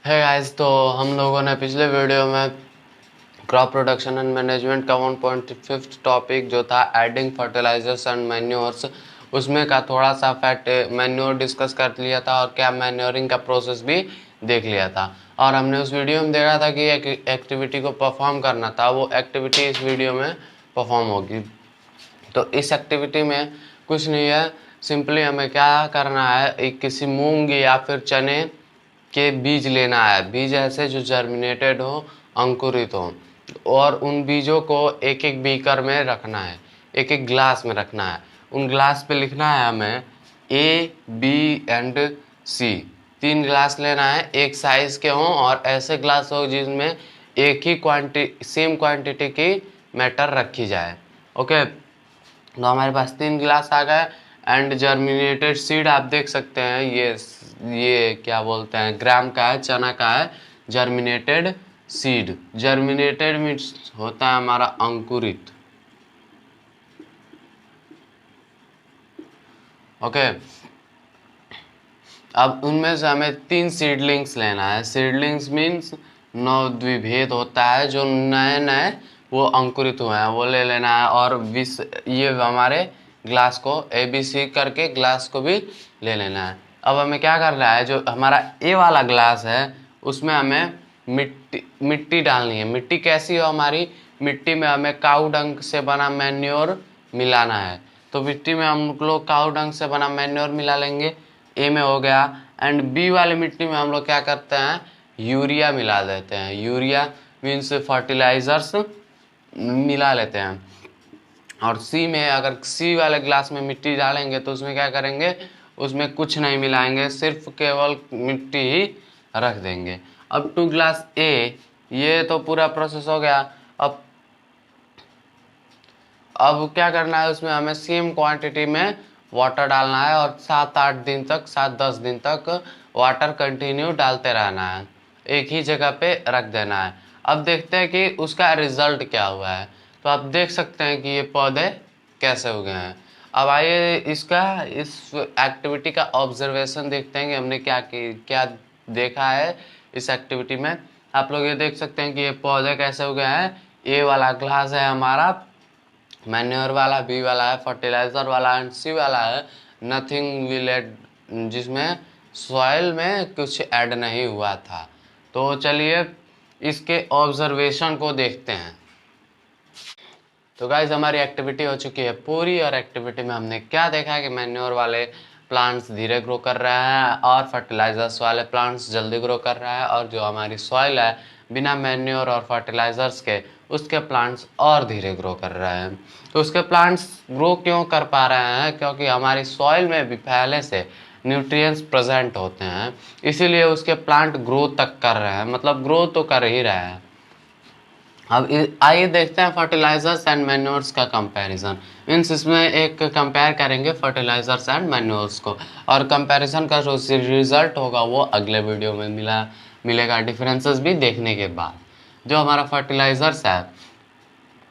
है गाइस, तो हम लोगों ने पिछले वीडियो में क्रॉप प्रोडक्शन एंड मैनेजमेंट का 1.5 टॉपिक जो था एडिंग फर्टिलाइजर्स एंड मैन्योर्स, उसमें का थोड़ा सा फैक्ट मैन्योर डिस्कस कर लिया था और क्या मैन्योरिंग का प्रोसेस भी देख लिया था। और हमने उस वीडियो में देखा था कि एक एक्टिविटी को परफॉर्म करना था, वो एक्टिविटी इस वीडियो में परफॉर्म होगी। तो इस एक्टिविटी में कुछ नहीं है, सिंपली हमें क्या करना है, एक किसी मूंग या फिर चने के बीज लेना है। बीज ऐसे जो जर्मिनेटेड हो, अंकुरित हो, और उन बीजों को एक एक बीकर में रखना है, एक एक ग्लास में रखना है। उन ग्लास पे लिखना है हमें ए, बी एंड सी। 3 ग्लास लेना है, एक साइज के हों और ऐसे ग्लास हो जिसमें एक ही सेम क्वांटिटी की मैटर रखी जाए। ओके, तो हमारे पास 3 गिलास आ गए। एंड जर्मिनेटेड सीड आप देख सकते हैं, ये क्या बोलते हैं, ग्राम का है, चना का है जर्मिनेटेड सीड। जर्मिनेटेड मीन्स होता है हमारा अंकुरित। ओके, अब उनमें से हमें 3 सीडलिंग्स लेना है। सीडलिंग्स मीन्स नवद्विभेद होता है, जो नए नए वो अंकुरित हुए हैं, वो ले लेना है। और ये हमारे ग्लास को ABC करके ग्लास को भी ले लेना है। अब हमें क्या करना है, जो हमारा ए वाला ग्लास है उसमें हमें मिट्टी डालनी है। मिट्टी कैसी हो हमारी, मिट्टी में हमें काऊ डंग से बना मैन्योर मिलाना है। तो मिट्टी में हम लोग काऊ डंग से बना मैन्योर मिला लेंगे, ए में हो गया। एंड बी वाली मिट्टी में हम लोग क्या करते हैं, यूरिया मिला देते हैं। यूरिया मीन्स फर्टिलाइजर्स मिला लेते हैं। और सी में, अगर सी वाले ग्लास में मिट्टी डालेंगे तो उसमें क्या करेंगे, उसमें कुछ नहीं मिलाएंगे, सिर्फ केवल मिट्टी ही रख देंगे। अब टू ग्लास ए, ये तो पूरा प्रोसेस हो गया। अब क्या करना है, उसमें हमें सेम क्वांटिटी में वाटर डालना है और 7-8 दिन तक, 7-10 दिन तक वाटर कंटिन्यू डालते रहना है, एक ही जगह पे रख देना है। अब देखते हैं कि उसका रिजल्ट क्या हुआ है। तो आप देख सकते हैं कि ये पौधे कैसे हो गए हैं। अब आइए इस एक्टिविटी का ऑब्जर्वेशन देखते हैं कि हमने क्या देखा है इस एक्टिविटी में। आप लोग ये देख सकते हैं कि ये पौधे कैसे हो गए हैं। ए वाला ग्लास है हमारा मैन्योर वाला, बी वाला है फर्टिलाइजर वाला, एंड सी वाला है नथिंग विल एड, जिसमें सॉइल में कुछ ऐड नहीं हुआ था। तो चलिए इसके ऑब्जर्वेशन को देखते हैं। तो गाइज हमारी एक्टिविटी हो चुकी है पूरी, और एक्टिविटी में हमने क्या देखा कि मैन्योर वाले प्लांट्स धीरे ग्रो कर रहे हैं और फर्टिलाइजर्स वाले प्लांट्स जल्दी ग्रो कर रहा है, और जो हमारी सॉइल है बिना मैन्योर और फर्टिलाइजर्स के, उसके प्लांट्स और धीरे ग्रो कर रहे हैं। तो उसके प्लांट्स ग्रो क्यों कर पा रहे हैं, क्योंकि हमारी सॉइल में भी पहले से न्यूट्रिएंट्स प्रेजेंट होते हैं, इसीलिए उसके प्लांट ग्रो तक कर रहे हैं, मतलब ग्रो तो कर ही रहे हैं। अब आइए देखते हैं फर्टिलाइजर्स एंड मैन्योर्स का कंपैरिजन। मीन्स इसमें एक कंपेयर करेंगे फर्टिलाइजर्स एंड मैन्योर्स को, और कंपैरिजन का जो रिजल्ट होगा वो अगले वीडियो में मिलेगा डिफरेंसेस भी देखने के बाद। जो हमारा फर्टिलाइजर्स है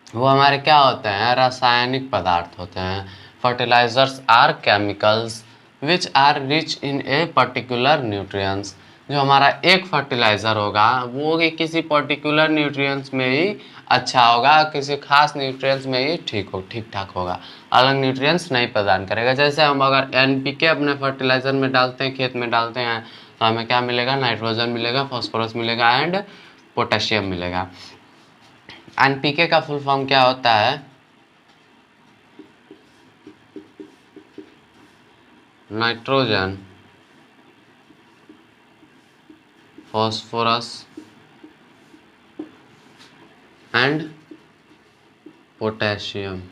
वो हमारे क्या होते हैं, रासायनिक पदार्थ होते हैं। Fertilizers are chemicals which are rich in a particular nutrients. जो हमारा एक फर्टिलाइज़र होगा वो किसी पर्टिकुलर न्यूट्रिएंट्स में ही अच्छा होगा, किसी खास न्यूट्रिएंट्स में ही ठीक ठाक होगा, अलग न्यूट्रिएंट्स नहीं प्रदान करेगा। जैसे हम अगर NPK अपने फर्टिलाइज़र में डालते हैं, खेत में डालते हैं, तो हमें क्या मिलेगा, नाइट्रोजन मिलेगा, फॉस्फोरस मिलेगा एंड पोटेशियम मिलेगा। NPK का फुल फॉर्म क्या होता है, नाइट्रोजन, फॉस्फोरस एंड पोटेशियम।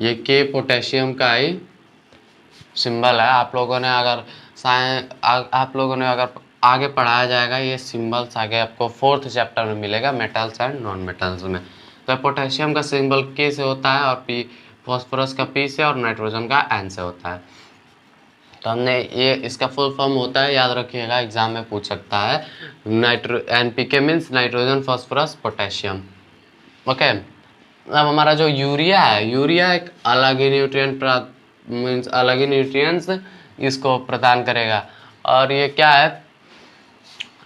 ये के पोटेशियम का ही सिंबल है। आप लोगों ने अगर आगे पढ़ाया जाएगा, ये सिंबल्स आगे आपको 4th चैप्टर में मिलेगा, मेटल्स एंड नॉन मेटल्स में। तो पोटेशियम का सिंबल के से होता है, और फॉस्फोरस का P से, और नाइट्रोजन का N से होता है। तो हमने ये इसका फुल फॉर्म होता है, याद रखिएगा, एग्जाम में पूछ सकता है। NPK means nitrogen, phosphorus, potassium. Okay, अब हमारा जो यूरिया है, यूरिया एक अलग ही न्यूट्रिएंट मीन्स अलग ही न्यूट्रिएंट्स इसको प्रदान करेगा। और ये क्या है,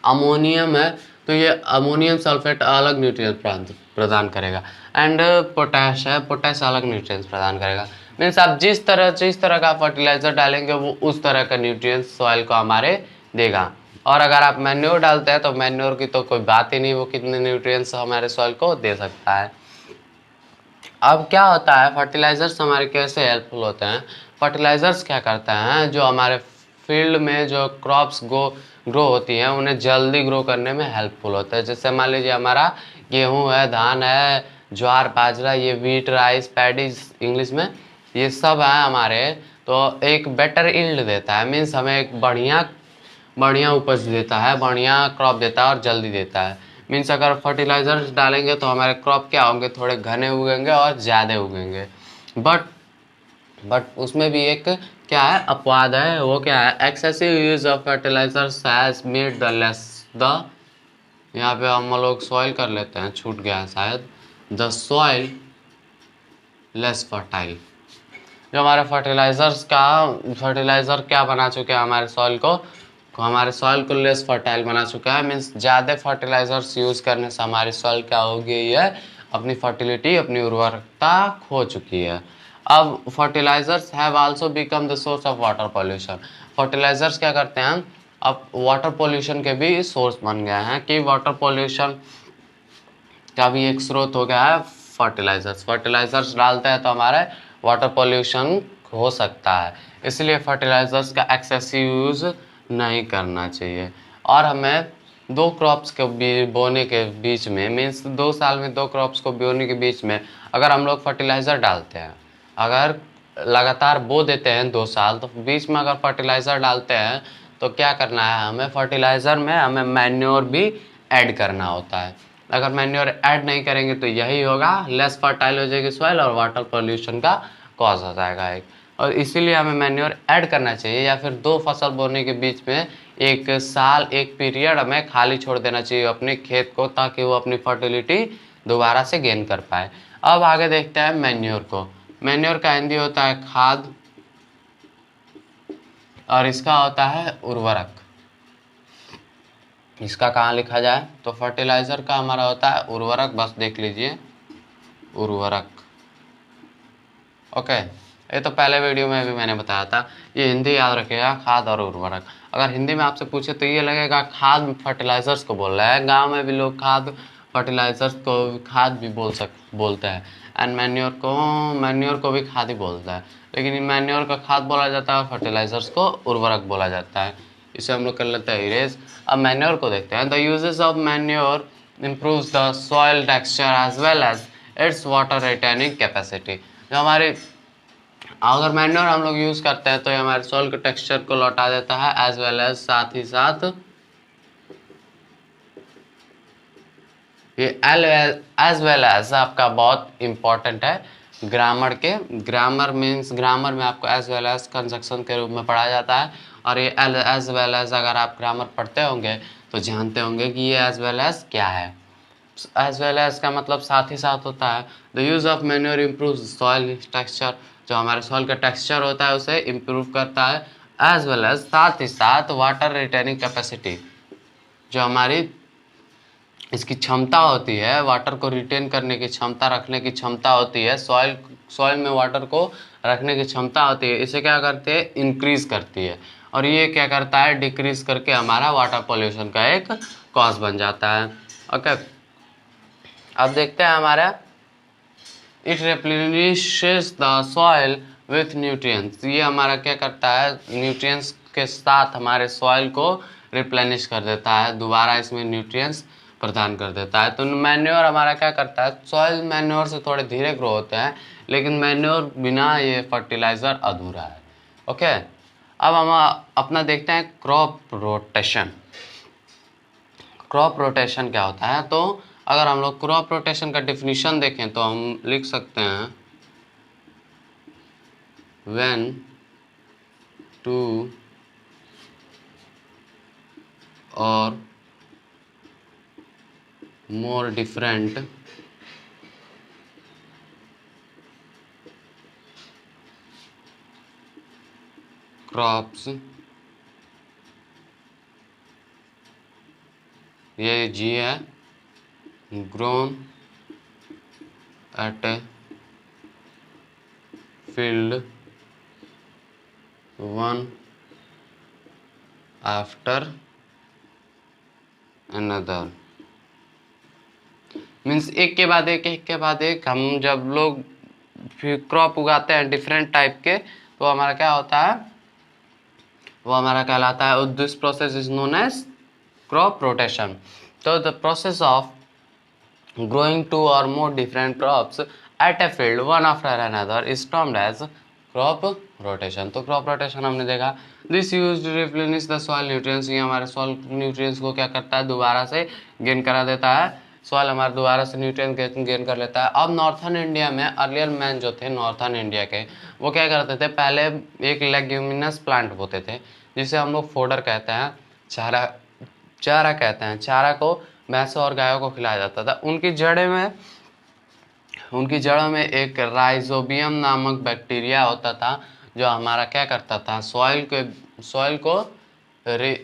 अमोनियम है, तो ये अमोनियम सल्फेट अलग न्यूट्रिएंट प्रदान करेगा। एंड पोटैश है, पोटैश अलग न्यूट्रिएंट्स प्रदान करेगा। मीन्स आप जिस तरह का फर्टिलाइजर डालेंगे वो उस तरह का न्यूट्रिएंट्स सॉइल को हमारे देगा। और अगर आप मैन्योर डालते हैं तो मैन्योर की तो कोई बात ही नहीं, वो कितने न्यूट्रिएंट्स हमारे सॉइल को दे सकता है। अब क्या होता है, फर्टिलाइजर्स हमारे कैसे हेल्पफुल होते हैं। फर्टिलाइजर्स क्या करते हैं, जो हमारे फील्ड में जो क्रॉप्स ग्रो होती हैं उन्हें जल्दी ग्रो करने में हेल्पफुल होता है। जैसे मान लीजिए हमारा गेहूं है, धान है, ज्वार बाजरा, ये वीट राइस पैडी इंग्लिश में, ये सब है हमारे, तो एक बेटर ईल्ड देता है। मीन्स हमें एक बढ़िया उपज देता है, बढ़िया क्रॉप देता है और जल्दी देता है। मीन्स अगर फर्टिलाइजर्स डालेंगे तो हमारे क्रॉप क्या होंगे, थोड़े घने उगेंगे और ज़्यादा उगेंगे। बट उसमें भी एक क्या है, अपवाद है। वो क्या है, excessive use of fertilizers has made the less the, यहाँ पे हम लोग सॉइल कर लेते हैं, छूट गया है शायद, द सॉइल लेस फर्टाइल। जो हमारे फर्टिलाइज़र क्या बना चुके हैं हमारे सॉइल को, हमारे सॉइल को लेस फर्टाइल बना चुका है। मीन्स ज़्यादा फर्टिलाइजर्स यूज़ करने से हमारी सॉइल क्या हो गई है, अपनी फर्टिलिटी, अपनी उर्वरकता खो चुकी है। अब fertilizers have also become the source of water pollution. Fertilizers क्या करते हैं, अब वाटर पॉल्यूशन के भी सोर्स बन गए हैं, कि वाटर पॉल्यूशन का भी एक स्रोत हो गया है फर्टिलाइजर्स डालते हैं तो हमारे वाटर पॉल्यूशन हो सकता है। इसलिए फर्टिलाइजर्स का एक्सेसिव यूज़ नहीं करना चाहिए। और हमें दो क्रॉप्स के बोने के बीच में, मीन्स 2 साल में 2 क्रॉप्स को बोने के बीच में अगर हम लोग फर्टिलाइज़र डालते हैं, अगर लगातार बो देते हैं 2 साल, तो बीच में अगर फर्टिलाइज़र डालते हैं तो क्या करना है, हमें फर्टिलाइज़र में हमें मैन्योर भी ऐड करना होता है। अगर मैन्योर ऐड नहीं करेंगे तो यही होगा, लेस फर्टाइल हो जाएगी सॉइल और वाटर पॉल्यूशन का कॉज हो जाएगा एक। और इसीलिए हमें मैन्योर ऐड करना चाहिए, या फिर 2 फसल बोने के बीच में 1 साल, एक पीरियड हमें खाली छोड़ देना चाहिए अपने खेत को, ताकि वो अपनी फर्टिलिटी दोबारा से गेन कर पाए। अब आगे देखते हैं मैन्योर को। मैन्योर का हिंदी होता है खाद और इसका होता है उर्वरक। इसका कहाँ लिखा जाए, तो फर्टिलाइजर का हमारा होता है उर्वरक, बस देख लीजिए उर्वरक। ओके, ये तो पहले वीडियो में भी मैंने बताया था, ये हिंदी याद रखिएगा, खाद और उर्वरक। अगर हिंदी में आपसे पूछे तो ये लगेगा खाद फर्टिलाइजर्स को बोल रहा है। गांव में भी लोग खाद फर्टिलाइजर्स को खाद भी बोलते हैं। एंड मैन्योर को भी खाद ही बोलता है, लेकिन मैन्योर का खाद बोला जाता है और फर्टिलाइजर्स को उर्वरक बोला जाता है। इसे हम लोग कर लेते हैं इरेज। अब मैन्योर को देखते हैं। The uses of manure improves the soil texture as well as its water retaining capacity. जो हमारे अगर मैन्योर हम लोग यूज़ करते हैं तो ये हमारे सॉइल के टेक्सचर को लौटा देता है, एज वेल एज साथ ही साथ ये एज वेल एज आपका बहुत इंपॉर्टेंट है ग्रामर में आपको एज वेल एज कंजक्शन के रूप में पढ़ा जाता है। और ये एज वेल एज अगर आप ग्रामर पढ़ते होंगे तो जानते होंगे कि ये एज वेल एज क्या है। एज वेल एज का मतलब साथ ही साथ होता है। The use of manure improve soil texture, जो हमारे सॉइल का टेक्सचर होता है उसे इम्प्रूव करता है। एज वेल एज साथ ही साथ वाटर रिटेनिंग कैपेसिटी, जो हमारी इसकी क्षमता होती है, वाटर को रिटेन करने की क्षमता, रखने की क्षमता होती है, सॉइल में वाटर को रखने की क्षमता होती है, इसे क्या करते हैं, इंक्रीज करती है। और ये क्या करता है, डिक्रीज करके हमारा वाटर पॉल्यूशन का एक कॉज बन जाता है। ओके, अब देखते हैं हमारा it replenishes the soil with nutrients. ये हमारा क्या करता है, न्यूट्रिएंट्स के साथ हमारे सॉइल को रिप्लेनिश कर देता है, दोबारा इसमें न्यूट्रिएंट्स प्रदान कर देता है। तो मैन्योर हमारा क्या करता है, सॉइल मैन्योर से थोड़े धीरे ग्रो होते हैं, लेकिन मैन्योर बिना ये फर्टिलाइजर अधूरा है। ओके, अब हम अपना देखते हैं क्रॉप रोटेशन। क्रॉप रोटेशन क्या होता है, तो अगर हम लोग क्रॉप रोटेशन का डिफिनीशन देखें तो हम लिख सकते हैं व्हेन टू और more different crops ये जी है, grown at a field one after another. Means एक के बाद एक के बाद एक हम जब लोग क्रॉप उगाते हैं डिफरेंट टाइप के, तो हमारा क्या होता है, वो हमारा कहलाता है, this process is known as crop rotation. तो the process of growing two or more different crops at a field one after another is termed as crop rotation। तो crop rotation हमने देखा, this used to replenish the soil nutrients, ये हमारे soil nutrients को क्या करता है, दोबारा से गेन करा देता है, सॉइल हमारा दोबारा से न्यूट्रिएंट गेन कर लेता है। अब नॉर्थन इंडिया में अर्लियर मैन जो थे नॉर्थन इंडिया के, वो क्या करते थे, पहले एक लेग्यूमिनस प्लांट बोते थे जिसे हम लोग फोडर कहते हैं, चारा कहते हैं, चारा को भैंसों और गायों को खिलाया जाता था। उनकी जड़ों में एक राइजोबियम नामक बैक्टीरिया होता था जो हमारा क्या करता था,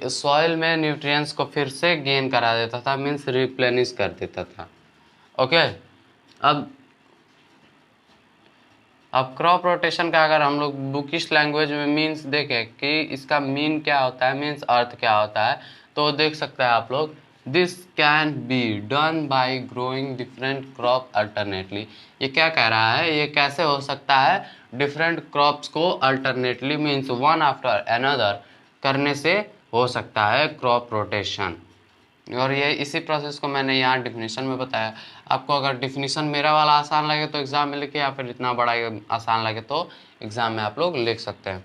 सॉइल में न्यूट्रिएंट्स को फिर से गेन करा देता था, मीन्स रिप्लेनिश कर देता था। ओके, अब क्रॉप रोटेशन का अगर हम लोग बुकिश लैंग्वेज में मीन्स देखें कि इसका मीन क्या होता है, मीन्स अर्थ क्या होता है, तो देख सकते हैं आप लोग, this can be done by growing different crop alternately. ये क्या कह रहा है, ये कैसे हो सकता है, डिफरेंट क्रॉप्स को alternately means one after another करने से हो सकता है क्रॉप रोटेशन। और ये इसी प्रोसेस को मैंने यहाँ डिफिनीशन में बताया। आपको अगर डिफिनीशन मेरा वाला आसान लगे तो एग्जाम में लिखे, या फिर इतना बड़ा आसान लगे तो एग्जाम में आप लोग लिख सकते हैं।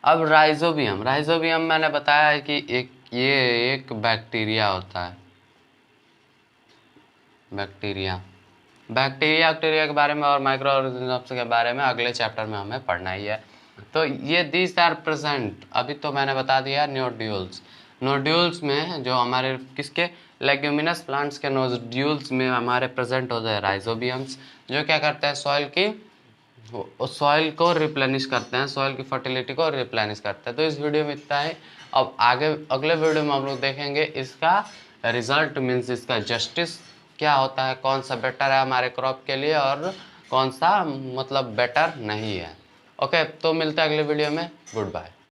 अब राइजोबियम मैंने बताया है कि ये एक बैक्टीरिया होता है, बैक्टीरिया के बारे में और माइक्रो ऑर्गेनिजम्स के बारे में अगले चैप्टर में हमें पढ़ना ही है। तो ये दीज आर प्रेजेंट, अभी तो मैंने बता दिया नोड्यूल्स में, जो हमारे किसके, लेग्यूमिनस प्लांट्स के नोड्यूल्स में हमारे प्रेजेंट होते हैं राइजोबियम्स, जो क्या करते हैं, सॉइल को रिप्लेनिश करते हैं, सॉइल की फर्टिलिटी को रिप्लेनिश करते हैं। तो इस वीडियो में इतना ही। अब अगले वीडियो में हम लोग देखेंगे इसका रिजल्ट, मीन्स इसका जस्टिस क्या होता है, कौन सा बेटर है हमारे क्रॉप के लिए और कौन सा मतलब बेटर नहीं है। ओके, तो मिलते हैं अगले वीडियो में, गुड बाय।